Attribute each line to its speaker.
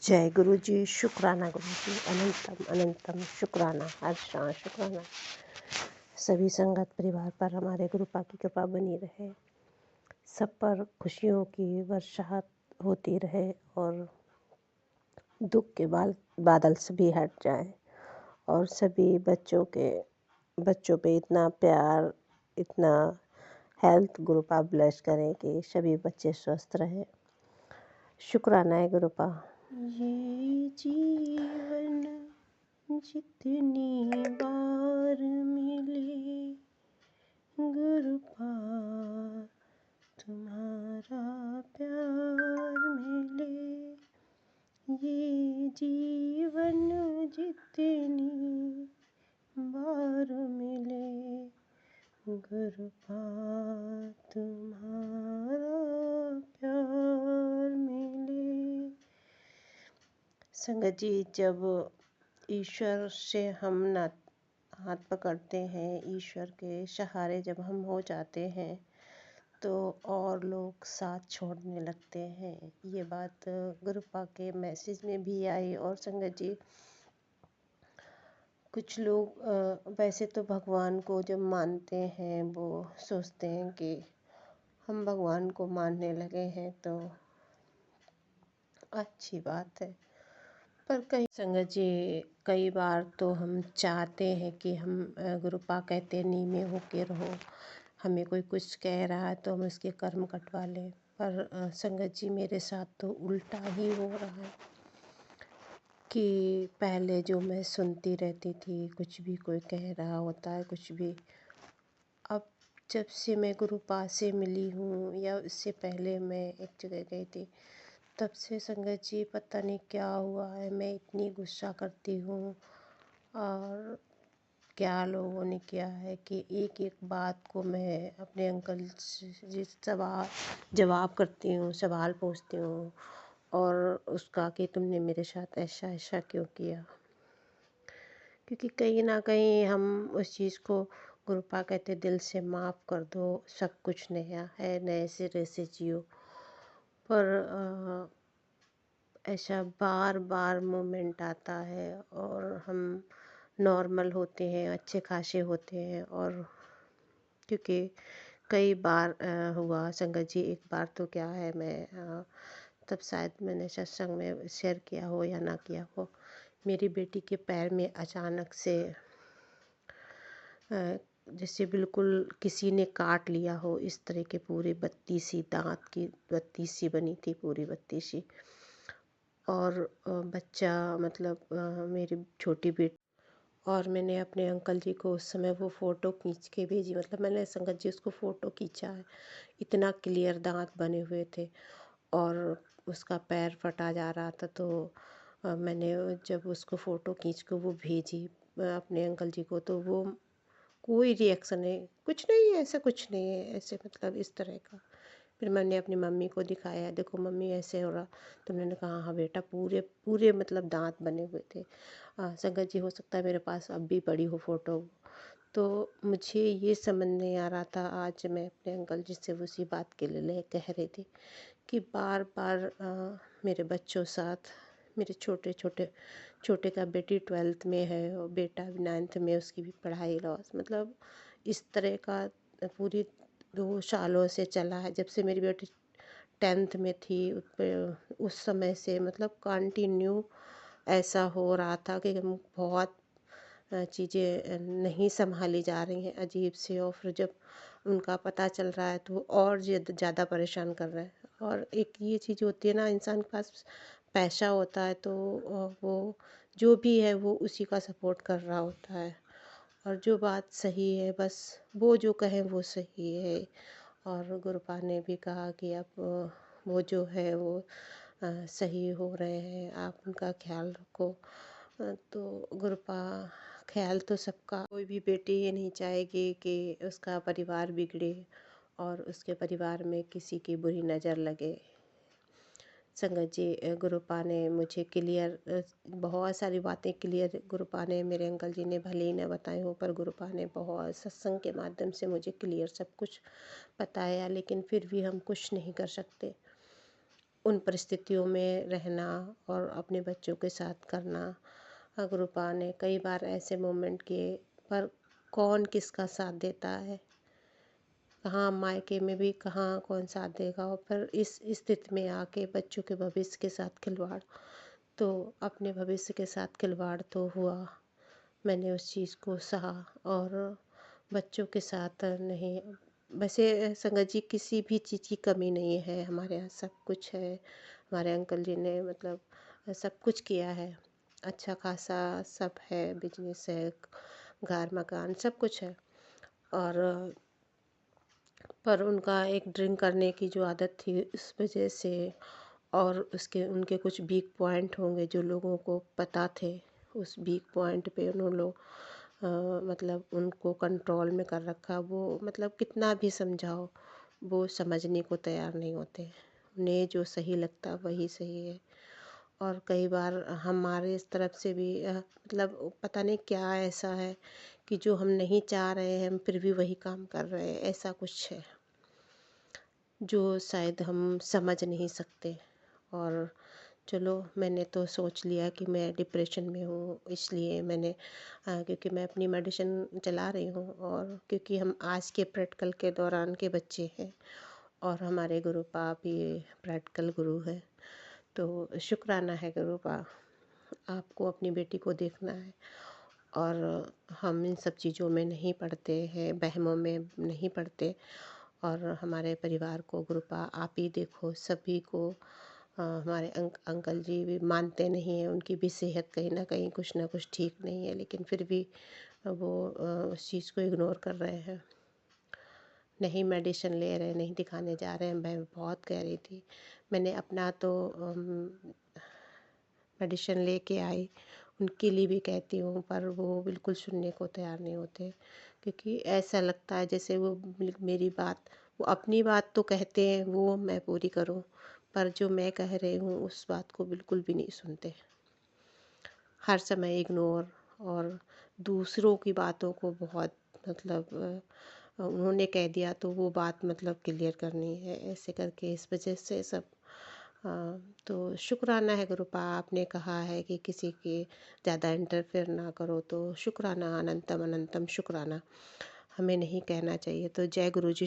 Speaker 1: जय गुरु जी, शुक्राना गुरु जी, अनंतम अनंतम शुक्राना, हर शां शुक्राना। सभी संगत परिवार पर हमारे गुरु पाक की कृपा बनी रहे, सब पर खुशियों की बरसात होती रहे और दुख के बादल से भी हट जाए और सभी बच्चों पे इतना प्यार, इतना हेल्थ गुरु पाक ब्लेस करें कि सभी बच्चे स्वस्थ रहें। शुक्राना है गुरु पाक। ये जीवन जितनी बार मिले गुरु पाक तुम्हारा प्यार मिले। ये जीवन जितनी बार मिले गुरु पाक तुम्हारा प्यार मिले। संगत जी, जब ईश्वर से हम ना हाथ पकड़ते हैं, ईश्वर के सहारे जब हम हो जाते हैं तो और लोग साथ छोड़ने लगते हैं। ये बात गुरु पाक के मैसेज में भी आई। और संगत जी, कुछ लोग वैसे तो भगवान को जब मानते हैं वो सोचते हैं कि हम भगवान को मानने लगे हैं तो अच्छी बात है। पर संगत जी, कई बार तो हम चाहते हैं कि हम गुरु पाक कहते हैं नीमे होके रहो, हमें कोई कुछ कह रहा है तो हम उसके कर्म कटवा लें। पर संगत जी, मेरे साथ तो उल्टा ही हो रहा है कि पहले जो मैं सुनती रहती थी, कुछ भी कोई कह रहा होता है कुछ भी, अब जब से मैं गुरु पाक से मिली हूँ या उससे पहले मैं एक जगह गई थी, तब से संगत जी पता नहीं क्या हुआ है, मैं इतनी गुस्सा करती हूँ। और क्या लोगों ने किया है कि एक एक बात को मैं अपने अंकल जी सवाल जवाब करती हूँ, सवाल पूछती हूँ और उसका कि तुमने मेरे साथ ऐसा ऐसा क्यों किया। क्योंकि कहीं ना कहीं हम उस चीज़ को, गुरु पाक कहते दिल से माफ़ कर दो, सब कुछ नया है, नए सिरे से जियो। पर ऐसा बार बार मोमेंट आता है और हम नॉर्मल होते हैं, अच्छे खासे होते हैं। और क्योंकि कई बार हुआ संगत जी, एक बार तो क्या है, मैं तब शायद मैंने सत्संग में शेयर किया हो या ना किया हो, मेरी बेटी के पैर में अचानक से जैसे बिल्कुल किसी ने काट लिया हो, इस तरह के पूरे 32 सी दांत की 32 सी बनी थी, पूरी 32 सी। और बच्चा मतलब मेरी छोटी बेटी, और मैंने अपने अंकल जी को उस समय वो फ़ोटो खींच के भेजी, मतलब मैंने संगत जी उसको फ़ोटो खींचा है, इतना क्लियर दांत बने हुए थे और उसका पैर फटा जा रहा था। तो मैंने जब उसको फ़ोटो खींच के वो भेजी अपने अंकल जी को, तो वो कोई रिएक्शन नहीं, कुछ नहीं है, ऐसा कुछ नहीं है, ऐसे मतलब इस तरह का। फिर मैंने अपनी मम्मी को दिखाया, देखो मम्मी ऐसे हो रहा। तो उन्होंने कहा हाँ बेटा, पूरे पूरे मतलब दांत बने हुए थे। संगत जी, हो सकता है मेरे पास अब भी पड़ी हो फ़ोटो। तो मुझे ये समझ नहीं आ रहा था, आज मैं अपने अंकल जी से उसी बात के लिए कह रही थी कि बार बार मेरे बच्चों साथ, मेरे छोटे का बेटी 12th में है और बेटा 9th में, उसकी भी पढ़ाई लॉस, मतलब इस तरह का पूरी 2 सालों से चला है। जब से मेरी बेटी 10th में थी उस समय से मतलब कंटिन्यू ऐसा हो रहा था कि हम बहुत चीज़ें नहीं संभाली जा रही हैं, अजीब से। और फिर जब उनका पता चल रहा है तो वो और ज़्यादा परेशान कर रहे हैं। और एक ये चीज़ होती है ना, इंसान के पास पैसा होता है तो वो जो भी है वो उसी का सपोर्ट कर रहा होता है, और जो बात सही है बस वो जो कहें वो सही है। और गुरुपा ने भी कहा कि अब वो जो है वो सही हो रहे हैं, आप उनका ख्याल रखो। तो गुरुपा, ख्याल तो सबका, कोई भी बेटी ये नहीं चाहेगी कि उसका परिवार बिगड़े और उसके परिवार में किसी की बुरी नज़र लगे। संगत जी, गुरुपा ने मुझे क्लियर बहुत सारी बातें क्लियर, गुरुपा ने, मेरे अंकल जी ने भले ही न बताई हो, पर गुरुपा ने बहुत सत्संग के माध्यम से मुझे क्लियर सब कुछ बताया। लेकिन फिर भी हम कुछ नहीं कर सकते। उन परिस्थितियों में रहना और अपने बच्चों के साथ करना। गुरुपा ने कई बार ऐसे मोमेंट किए, पर कौन किसका साथ देता है, कहाँ मायके में भी कहाँ कौन साथ देगा। और फिर इस स्थिति में आके बच्चों के भविष्य के साथ खिलवाड़, तो अपने भविष्य के साथ खिलवाड़ तो हुआ। मैंने उस चीज़ को सहा और बच्चों के साथ नहीं। वैसे संगत जी किसी भी चीज़ की कमी नहीं है, हमारे यहाँ सब कुछ है। हमारे अंकल जी ने मतलब सब कुछ किया है, अच्छा खासा सब है, बिजनेस है, घर मकान सब कुछ है। और पर उनका एक ड्रिंक करने की जो आदत थी इस वजह से, और उसके उनके कुछ वीक पॉइंट होंगे जो लोगों को पता थे, उस वीक पॉइंट पे उन्होंने मतलब उनको कंट्रोल में कर रखा। वो मतलब कितना भी समझाओ वो समझने को तैयार नहीं होते, उन्हें जो सही लगता वही सही है। और कई बार हमारे इस तरफ से भी मतलब पता नहीं क्या ऐसा है कि जो हम नहीं चाह रहे हैं हम फिर भी वही काम कर रहे हैं, ऐसा कुछ है जो शायद हम समझ नहीं सकते। और चलो मैंने तो सोच लिया कि मैं डिप्रेशन में हूँ, इसलिए मैंने क्योंकि मैं अपनी मेडिसिन चला रही हूँ, और क्योंकि हम आज के प्रैक्टिकल के दौरान के बच्चे हैं और हमारे गुरुपा भी प्रैक्टिकल गुरु है। तो शुक्राना है गुरुपा, आपको अपनी बेटी को देखना है। और हम इन सब चीज़ों में नहीं पड़ते हैं, वहमों में नहीं पड़ते। और हमारे परिवार को गुरुपा आप ही देखो, सभी को हमारे अंकल जी भी मानते नहीं हैं, उनकी भी सेहत कहीं ना कुछ ठीक नहीं है, लेकिन फिर भी वो उस चीज़ को इग्नोर कर रहे हैं, नहीं मेडिसिन ले रहे, नहीं दिखाने जा रहे हैं। मैं बहुत कह रही थी, मैंने अपना तो मेडिसिन लेके आई, उनके लिए भी कहती हूँ, पर वो बिल्कुल सुनने को तैयार नहीं होते, क्योंकि ऐसा लगता है जैसे वो मेरी बात, वो अपनी बात तो कहते हैं वो मैं पूरी करूँ, पर जो मैं कह रही हूँ उस बात को बिल्कुल भी नहीं सुनते, हर समय इग्नोर। और दूसरों की बातों को बहुत मतलब उन्होंने कह दिया तो वो बात मतलब क्लियर करनी है, ऐसे करके इस वजह से सब। तो शुक्राना है गुरुपा, आपने कहा है कि किसी के ज़्यादा इंटरफेयर ना करो, तो शुक्राना, अनंतम अनंतम शुक्राना, हमें नहीं कहना चाहिए। तो जय गुरु जी।